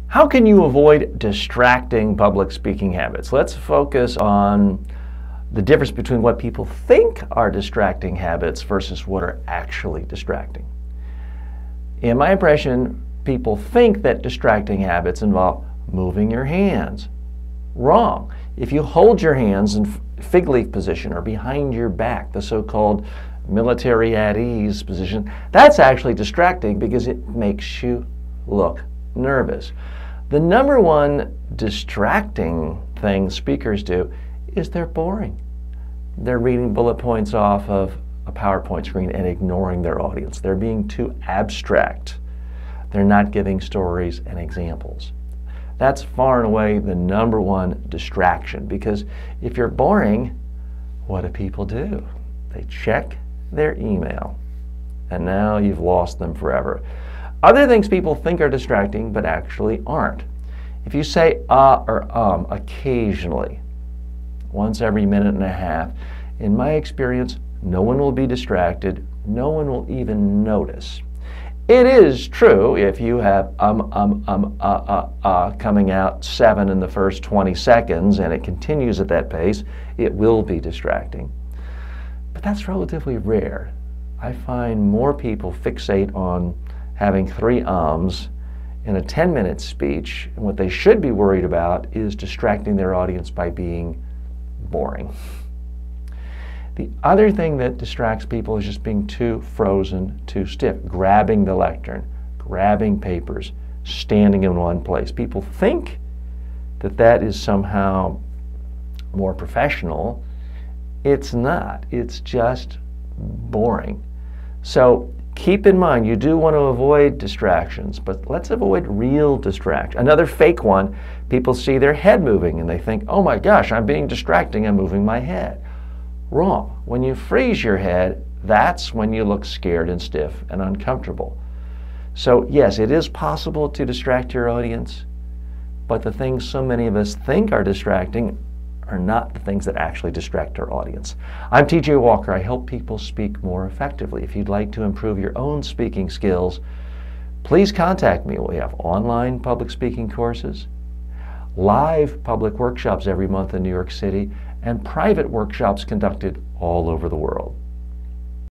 How can you avoid distracting public speaking habits? Let's focus on the difference between what people think are distracting habits versus what are actually distracting. In my impression, people think that distracting habits involve moving your hands. Wrong. If you hold your hands in fig leaf position or behind your back, the so-called military at ease position, that's actually distracting because it makes you look nervous. The number one distracting thing speakers do is they're boring. They're reading bullet points off of a PowerPoint screen and ignoring their audience. They're being too abstract. They're not giving stories and examples. That's far and away the number one distraction, because if you're boring, what do people do? They check their email, and now you've lost them forever. Other things people think are distracting but actually aren't. If you say or occasionally, once every minute and a half, in my experience, no one will be distracted, no one will even notice. It is true if you have coming out 7 in the first 20 seconds and it continues at that pace, it will be distracting. But that's relatively rare. I find more people fixate on having 3 ums in a 10-minute speech, and what they should be worried about is distracting their audience by being boring. The other thing that distracts people is just being too frozen, too stiff, grabbing the lectern, grabbing papers, standing in one place. People think that that is somehow more professional. It's not. It's just boring. So keep in mind, you do want to avoid distractions, but let's avoid real distraction. Another fake one, people see their head moving and they think, oh my gosh, I'm being distracting, I'm moving my head. Wrong. When you freeze your head, that's when you look scared and stiff and uncomfortable. So yes, it is possible to distract your audience, but the things so many of us think are distracting are not the things that actually distract our audience. I'm TJ Walker. I help people speak more effectively. If you'd like to improve your own speaking skills, please contact me. We have online public speaking courses, live public workshops every month in New York City, and private workshops conducted all over the world.